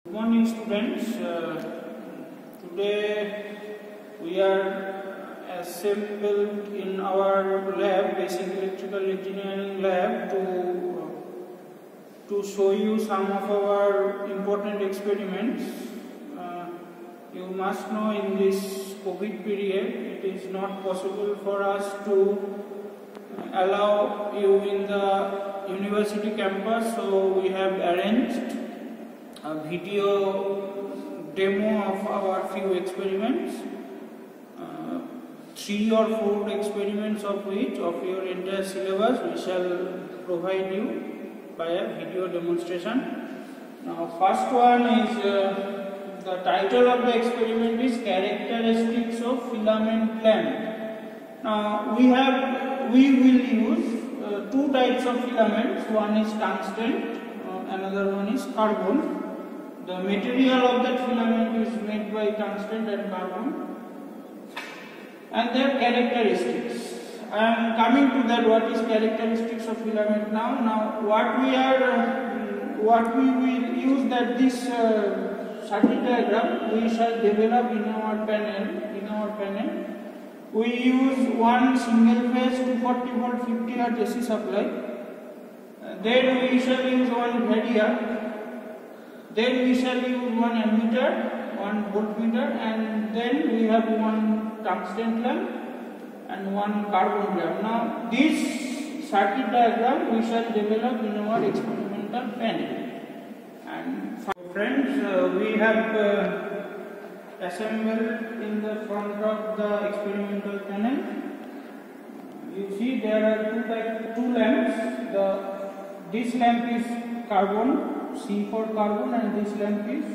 Good morning, students. Today we are assembled in our lab, basic electrical engineering lab, to show you some of our important experiments. You must know, in this COVID period, it is not possible for us to allow you in the university campus, so we have arranged a video demo of our few experiments, 3 or 4 experiments of which of your entire syllabus we shall provide you by a video demonstration. Now, first one is the title of the experiment is characteristics of filament lamp. Now we will use 2 types of filaments. One is tungsten, another one is carbon. The material of that filament is made by tungsten and carbon, and their characteristics. I am coming to that. What is characteristics of filament now? Now what we will use, that this circuit diagram we shall develop in our panel. We use one single phase 240 volt 50 Hz AC supply. Then we shall use one variac. Then we shall use one ammeter, one voltmeter, and then we have one tungsten lamp and one carbon lamp. Now this circuit diagram we shall develop in our experimental panel. And friends, we have assembled in the front of the experimental panel. You see there are two lamps. This lamp is carbon, C for carbon, and this lamp is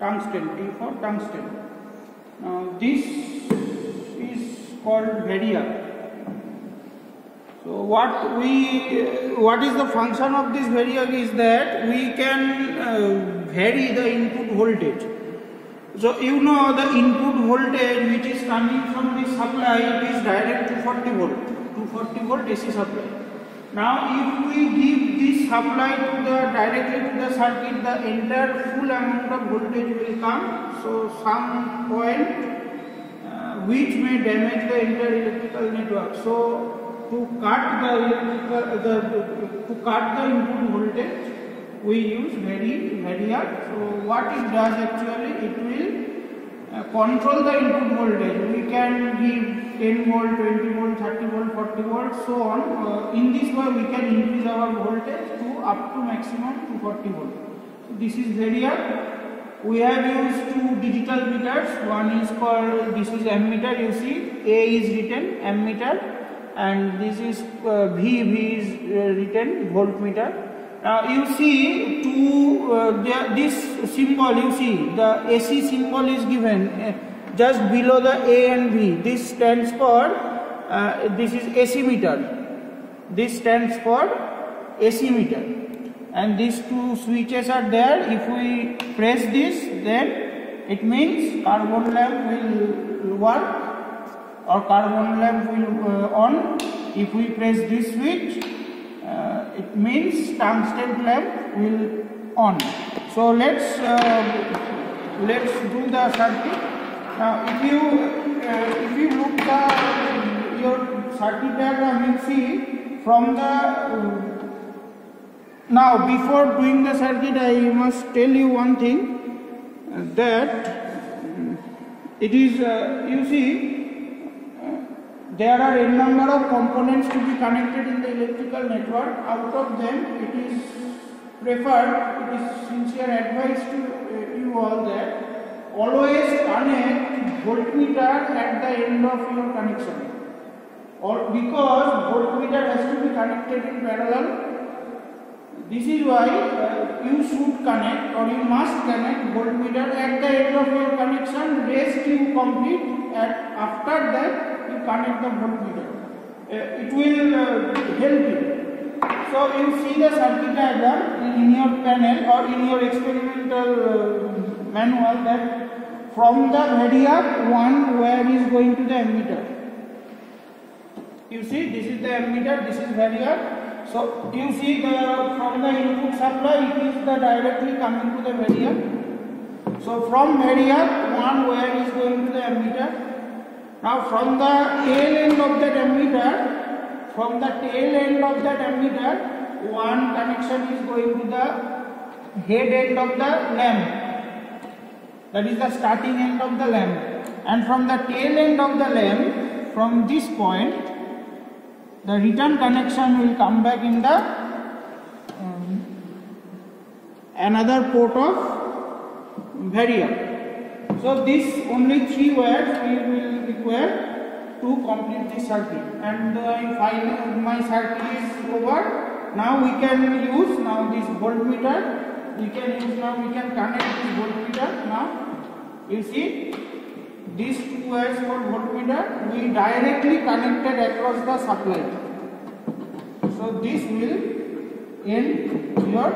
tungsten, T for tungsten. Now this is called variac. So what is the function of this variac is that we can vary the input voltage. So you know the input voltage which is coming from this supply, it is direct 240 volt AC supply. Now if we give this supply directly to the circuit, the entire full amount of voltage will come. So some point which may damage the entire electrical network. So to cut the input voltage, we use variac. So what it does actually, it will control the input voltage. We can give 10 volt, 20 volt, 30 volt, 40 volt, so on. In this way we can increase our voltage to up to maximum 240 volt. So this is variac. We have used 2 digital meters. One is called, this is ammeter. You see A is written ammeter, and this is V is written voltmeter. Now you see this symbol, you see the AC symbol is given just below the A and B. This stands for, this is AC meter. This stands for AC meter. And these 2 switches are there. If we press this, then it means carbon lamp will work or carbon lamp will on. If we press this switch, it means tungsten lamp will on. So let's do the circuit. Now if you look your circuit diagram, you see from the now before doing the circuit, I must tell you one thing, that it is you see there are a number of components to be connected in the electrical network. Out of them, it is preferred, it is sincere advice to you all that always connect voltmeter at the end of your connection, or because voltmeter has to be connected in parallel. This is why you should connect, or you must connect voltmeter at the end of your connection. Rest you complete, and after that you connect the voltmeter. It will help you. So you see the circuit diagram in your panel or in your experimental manual, that from the variac one wire is going to the ammeter. You see, this is the ammeter, this is variac. So you see from the input supply it is directly coming to the variac. So from variac one wire is going to the ammeter. Now from the tail end of that ammeter, one connection is going to the head end of the lamp. That is the starting end of the lamp. And from the tail end of the lamp, from this point, the return connection will come back in the another port of variac. So this only 3 wires we will require to complete this circuit, and finally my circuit is over. Now we can use this voltmeter. We can connect this voltmeter. Now you see these 2 wires for voltmeter we directly connected across the supply. So this will end your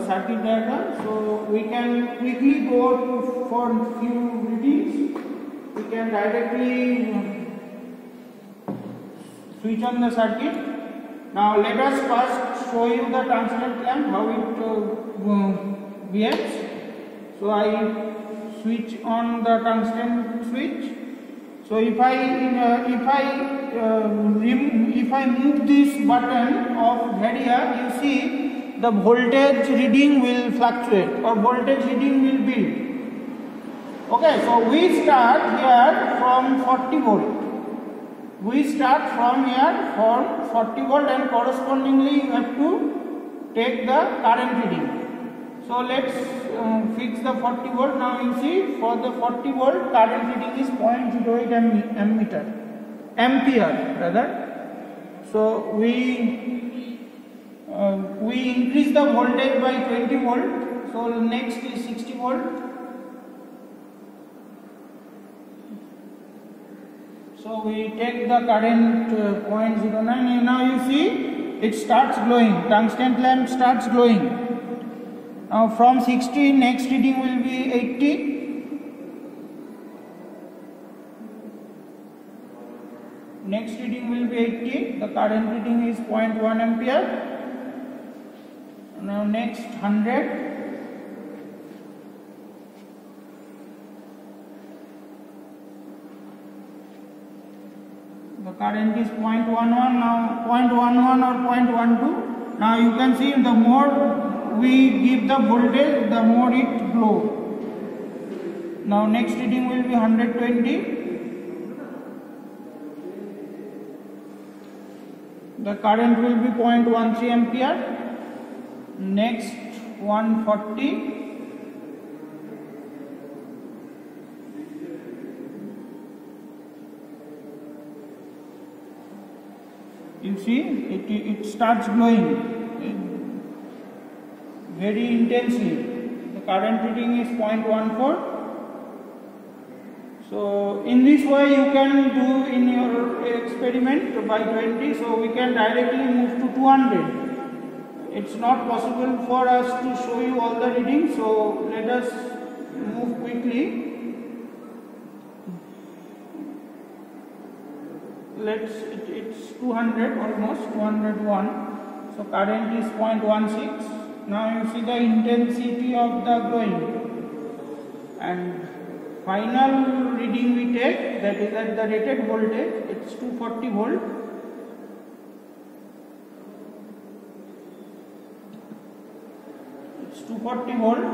circuit diagram. So we can quickly go for few readings. We can directly switch on the circuit. Now let us first show you the tungsten lamp, how it behaves. So I switch on the tungsten switch. So if I move this button of variac, you see the voltage reading will fluctuate or voltage reading will build. Okay, so we start here from 40 volt. We start from here from 40 volt, and correspondingly you have to take the current reading. So let's fix the 40 volt. Now you see for the 40 volt current reading is 0.08 ampere rather. So we increase the voltage by 20 volt. So next is 60 volt. So we take the current 0.09, and now you see it starts glowing. Tungsten lamp starts glowing. Now from 60, next reading will be 80. Next reading will be 80. The current reading is 0.1 ampere. Now next 100. The current is 0.11, now 0.11 or 0.12. Now you can see the more we give the voltage, the more it glows. Now next reading will be 120. The current will be 0.13 ampere. Next 140. You see it starts glowing very intensely. The current reading is 0.14. So in this way you can do in your experiment by 20. So we can directly move to 200. It's not possible for us to show you all the readings, so let us move quickly. It's 200, almost 201. So current is 0.16. Now you see the intensity of the glowing, and final reading we take, that is at the rated voltage, it's 240 volt. It's 240 volt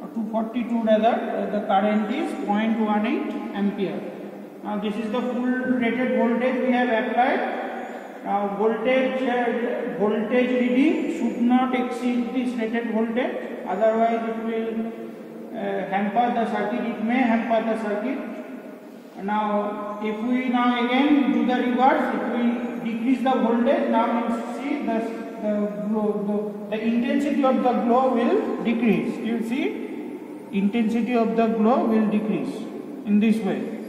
or 242 rather. The current is 0.18 ampere. Now this is the full rated voltage we have applied. Now voltage reading should not exceed this rated voltage, otherwise it will hamper the circuit. It may hamper the circuit. Now if we now again do the reverse, it will decrease the voltage. Now you see the intensity of the glow will decrease. You see intensity of the glow will decrease in this way.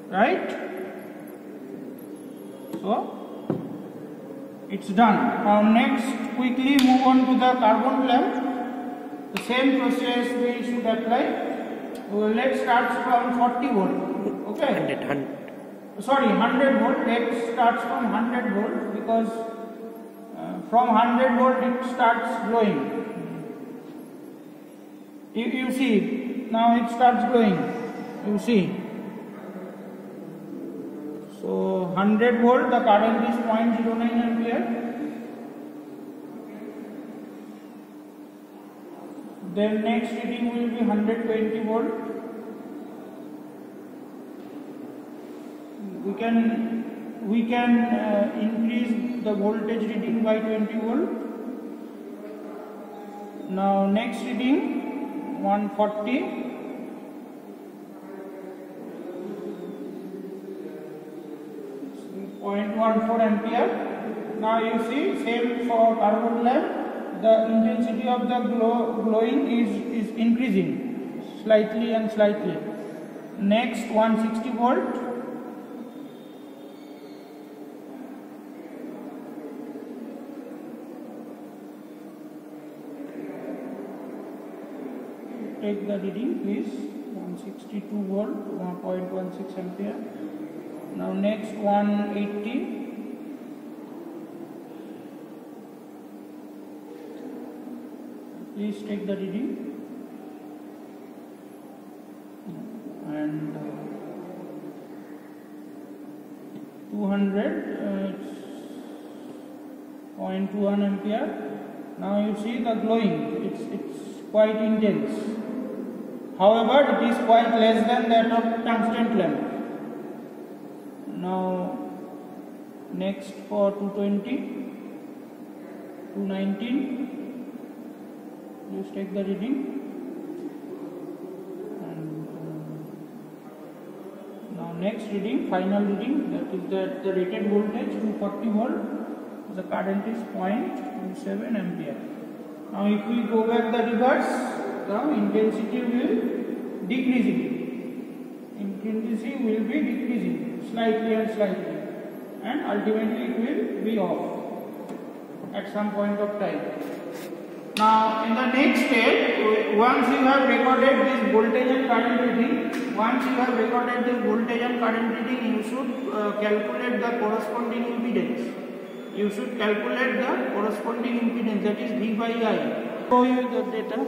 Right? So it's done. Now next quickly move on to the carbon lamp. The same process we should apply. Let's start from 40 volt. Okay. 100. Sorry, 100 volt. X starts from 100 volt because from 100 volt it starts glowing. You see, now it starts glowing. You see. So 100 volt, the current is 0.09 ampere. Then next reading will be 120 volt. We can increase the voltage reading by 20 volt. Now next reading 140. 0.14 ampere. Now you see, same for carbon lamp. The intensity of the glowing is increasing slightly and slightly. Next 160 volt. Take the reading please. 162 volt, 1.16 ampere. Now next 180. Please take the reading. And 200, it's 0.21 ampere. Now you see the glowing, it's quite intense. However, it is quite less than that of tungsten lamp. Now next for 220, 219. Just take the reading. And now next reading, final reading, that is the rated voltage 240 volt. The current is 0.27 ampere. Now if we go back the reverse, the intensity will decreasing. Intensity will be decreasing slightly and slightly, and ultimately it will be off at some point of time. Now in the next step, once you have recorded this voltage and current reading, you should calculate the corresponding impedance. You should calculate the corresponding impedance, that is V by I. Show you the data.